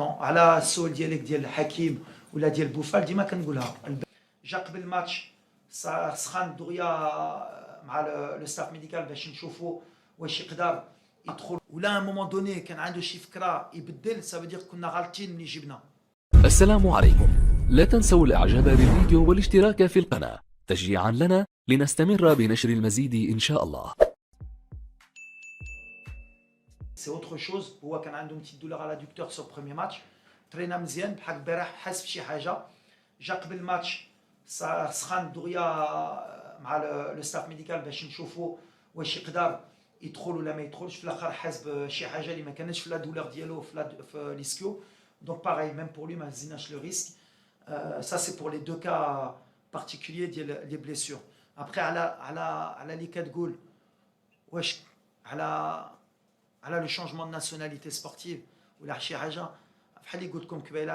على السؤال ديالك ديال حكيم ولا ديال بوفال ديما كنقولها جا قبل الماتش سخان دغيا مع لو ستاف ميديكال باش نشوفوا واش يقدر يدخل ولا مومون دوني كان عنده شي فكره يبدل سا فو دير كنا غالطين ملي جبنا. السلام عليكم، لا تنسوا الاعجاب بالفيديو والاشتراك في القناة تشجيعا لنا لنستمر بنشر المزيد ان شاء الله. سي اوتر شوز. هو كان عنده بتيت دولار على دكتور سو بروميير ماتش ترينا مزيان بحال البارح حس بشي حاجه. جا قبل الماتش سخان دغيا مع لو ستاف ميديكال باش نشوفوا واش يقدر يدخل ولا ما يدخلش. في الاخر حس بشي حاجه اللي ما كانتش في لا دولار ديالو في ليسكيو. دونك باغي ميم بور لي ما هزيناش لو ريسك. Ça c'est pour les deux cas particuliers des blessures. Après على اللي كتقول واش على لو شونجمون دو ناسيوناليتي سبورتيف ولا شي حاجه بحال اللي قلت لكم قبيله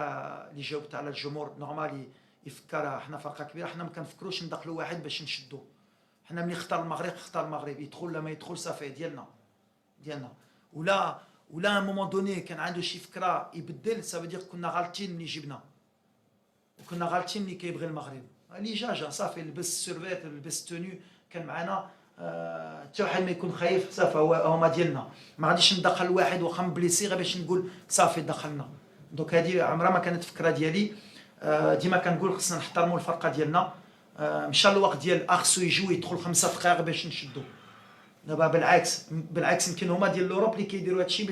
اللي جاوبت على الجمهور نورمال يفكر حنا فرقه كبيره. حنا ما كنفكروش ندخلوا واحد باش نشدوا. حنا ملي اختار المغرب يدخل ولا ما يدخل صافي ديالنا ولا ان مومون دوني كان عنده شي فكره يبدل سا دير كنا غالطين ملي جبنا وكنا غالطين ملي كيبغي المغرب. اللي جا صافي لبس سيرفيت لبس توني كان معنا. حتى واحد ما يكون خايف صافي هما ديالنا. ما غاديش ندخل واحد واخا مبليسي غير باش نقول صافي دخلنا. دونك هذه عمرها ما كانت فكره ديالي. ديما كنقول خصنا نحترموا الفرقه ديالنا. مشى الوقت ديال خصو يجوا يدخل 5 دقائق باش نشدوا. دابا بالعكس يمكن هما ديال لوروب اللي كيديروا هادشي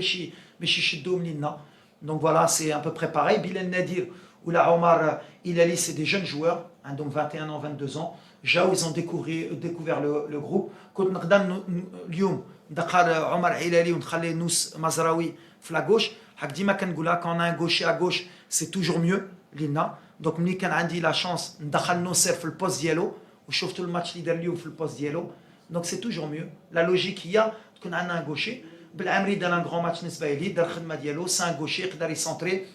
باش يشدوا مننا. دونك فوالا سي ان بو بري باغي. بلال نادير ولا عمر إلالي سي دي جون جوور عندهم 21 ans 22 ans. جاو ils ont découvert le groupe. كنت نقدر اليوم ندخل عمر علالي ونخلي نوس مزراوي في لاغوش. حق ديما كنقولها كون ان غوشي ا غوش سي توجور ميو لينا. دونك ملي كان عندي لا شانس ندخل نوسير في البوست ديالو وشفتوا الماتش اللي دار اليوم في البوست ديالو. دونك سي توجور ميو. لا لوجيك هي تكون عندنا ان غوشي. بالعمري دار ان غران ماتش بالنسبه لي دار الخدمه ديالو. سي ان غوشي يقدر يسونطري.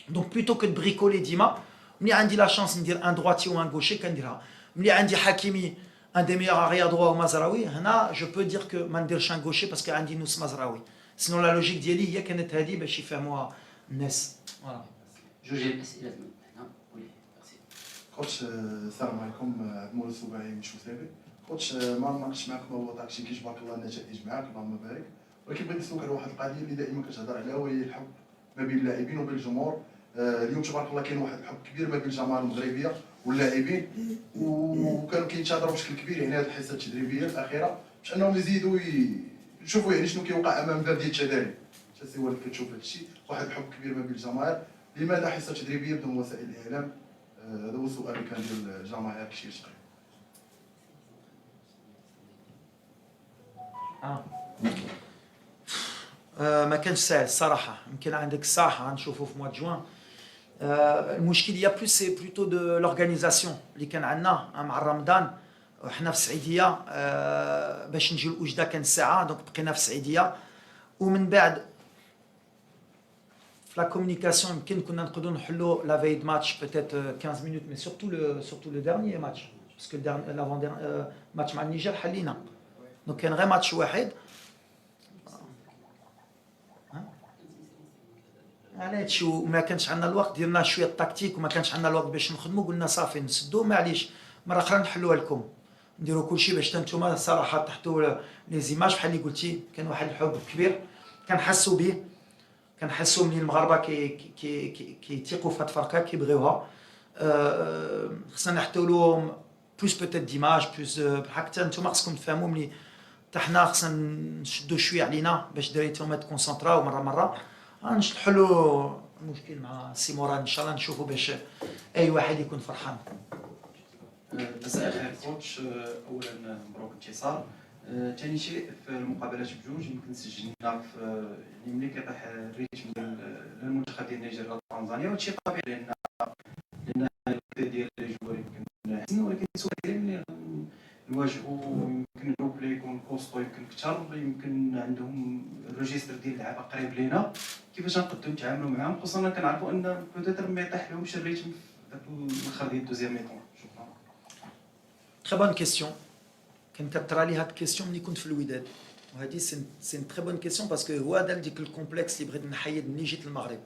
دونك بلوتو كو بريكولي ديما ملي عندي لا شانس ندير ان درواتي و ان غوشي كنديرها. ملي عندي حكيمي ان دي ميور اريا دروا ومزراوي هنا جو بو دير كو ما نديرش ان غوشي باسكو عندي نوس مزراوي. سينو لا لوجيك ديالي هي كانت هذه باش يفهموها الناس. فوالا جوج الاسئله هنا. وي ميرسي كوتش. السلام عليكم. عبد المولى السباعي من شوسابي. كوتش ما ناقش معك ما هو داكشي كيجبرك الله النتائج معاك اللهم بارك. ولكن بغيت نسولك على واحد القضيه اللي دائما كتهضر عليها وهي الحب ما بين اللاعبين وبين الجمهور. اليوم تبارك الله كاين واحد الحب كبير ما بين الجماهير المغربيه واللاعبين وكانوا كيتشاطروا بشكل كبير يعني هذه الحصه التدريبيه الاخيره باش انهم يزيدوا يشوفوا يعني شنو كيوقع امام باب ديال التدريب. انت سي ولد كتشوف هذا الشيء واحد الحب كبير ما بين الجماهير. لماذا حصه تدريبيه بدون وسائل الاعلام؟ هذا هو السؤال اللي كان ديال الجماهير كشي تقريبا. ما كانش ساهل الصراحه. يمكن عندك الصح غنشوفوا في مواد جوان. المشكل هي بلوس سي بلوتو دو لورغانيزاسيون اللي كان عندنا مع رمضان. وحنا في السعيديه باش نجيو لوجده كان الساعه. دونك بقينا في السعيديه ومن بعد في لا كومونيكاسيون يمكن كنا نقدروا نحلوا لا فاي ماتش بوتيت 15 مينوت مي سورتو لو ديرنيي ماتش باسكو لافون ديرنيي ماتش مع النيجر حلينا. دونك كان غير ماتش واحد. على هادشي وما كانش عندنا الوقت درنا شويه التكتيك وما كانش عندنا الوقت باش نخدموا. قلنا صافي نسدوا معليش مره اخرى نحلوها لكم نديروا كلشي باش نتوما الصراحه تحطوا لي زيماج بحال اللي قلتي. كان واحد الحب كبير كنحسوا به. كنحسوا ملي المغاربه كيتيقوا في هاد الفرقه كيبغيوها. خصنا نحطوا لهم بلوس بوتيت ديماج بلوس حتى نتوما خصكم تفهموا ملي حتى حنا خصنا نشدوا شويه علينا باش دريتهم تكونسونطراو مره نحلوا المشكل مع سي مراد ان شاء الله نشوفوا باش اي واحد يكون فرحان. مساء الخير كوتش. اولا مبروك انتصار. ثاني شيء في المقابلات بجوج يمكن سجلنا في يعني ملي كيطيح الريتم ديال المنتخب ديال النيجر وتنزانيا وهادشي طبيعي لان ديال لي جوار يمكن حسن ولكن السؤال ديالي ملي نواجهوا يمكن الجروب يكون كوستو يمكن كثر يمكن عندهم الريجستر ديال اللعابه قريب لينا كيفاش نقدروا نتعاملوا معاهم خصوصا كنعرفوا ان بوتيتر ما يطيح لهمش الريتم في ذاك الاخر ديال الدوزيام ميطون. شكرا. تري بون كيسيون. كان كطرا لي هاد الكيسيون ملي كنت في الوداد وهذه سي تري بون كيسيون باسكو هو هذا ديك الكومبلكس اللي بغيت نحيد ملي جيت للمغرب.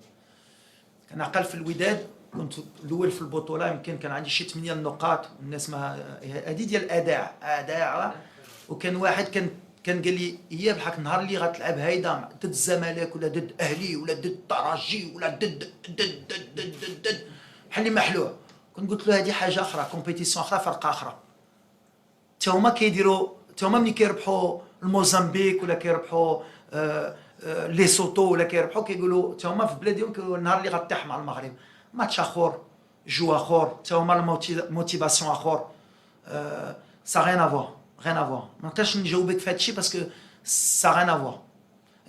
كان اقل في الوداد، كنت الاول في البطوله، يمكن كان عندي شي 8 نقاط، والناس ما هذه ديال اداع. وكان واحد كان قال لي اياه بحال النهار اللي غتلعب هايدا ضد الزمالك ولا ضد اهلي ولا ضد الترجي ولا ضد بحال اللي محلوع. كنت قلت له هذه حاجه اخرى، كومبيتيسيون اخرى، فرقه اخرى. تا هما كيديروا، تا هما ملي كيربحوا الموزمبيق ولا كيربحوا ليسوتو ولا كيربحوا، كيقولوا تا هما في بلادهم كيقولوا النهار اللي غطيح مع المغرب ماتش اخر، جو اخر، تا هما الموتيفاسيون اخر. سا غين افوار، غين افوار. ما نقدرش نجاوبك في هذا الشيء باسكو سا غين افوار.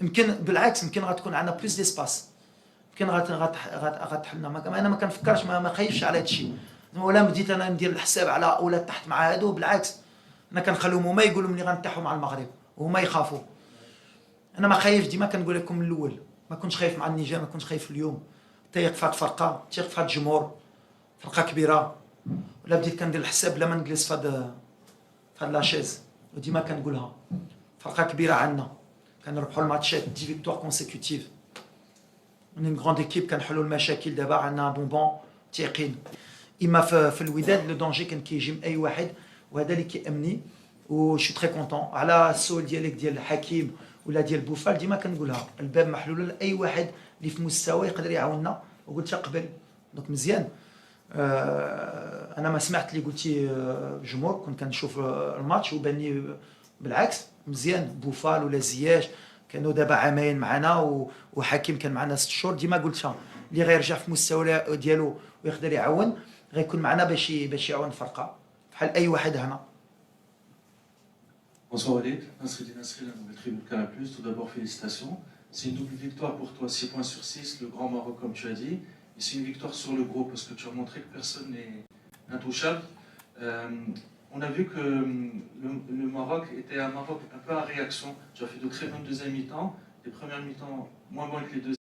يمكن بالعكس، يمكن غتكون عندنا بلوس ديسباس، يمكن غتحلنا. انا ما كنفكرش، ما خايفش على هذا الشيء، ولا بديت انا ندير الحساب على ولا تحت مع هادو. بالعكس انا كنخليهم هما يقولوا ملي غنتحوا مع المغرب وهما يخافوا. انا ما خايف، ديما كنقول لكم من الاول، ما كنتش خايف مع النيجر، ما كنتش خايف اليوم. تايق في هاد الفرقه، تايق في هاد الجمهور، فرقه كبيره. ولا بديت كندير الحساب بلا ما نجلس في هاد لاشيز، وديما كنقولها فرقه كبيره عندنا. كنربحوا الماتشات 10 فيكتوار كونسيكوتيف، من غروند ايكيب، كنحلوا المشاكل. دابا عندنا بونبون تيقين. اما في الوداد لو دونجي كان كيجي من اي واحد، وهذا اللي كيامني. و شو تري كونطون على السؤال ديالك ديال حكيم ولا ديال بوفال. ديما كنقولها الباب محلول لاي واحد اللي في مستوى يقدر يعاوننا، وقلتها قبل. دونك مزيان. انا ما سمعت اللي قلتي جمهور، كنت كنشوف الماتش وباني بالعكس مزيان. بوفال ولا زياش كانوا دابا عامين معنا، وحكيم كان معنا 6 شهور. ديما قلتها اللي غيرجع في المستوى ديالو ويقدر يعاون، غيكون معنا باش يعاون الفرقه بحال اي واحد هنا. Bonsoir Walid, Nasreddin Nasri, la nouvelle tribune Canal+. Tout d'abord, félicitations. C'est une double victoire pour toi, 6 points sur 6, le Grand Maroc comme tu as dit. Et c'est une victoire sur le gros parce que tu as montré que personne n'est intouchable. On a vu que le Maroc était un Maroc un peu à réaction. Tu as fait de très bonnes deuxièmes mi-temps. Les premières mi-temps moins bonnes que les deuxièmes.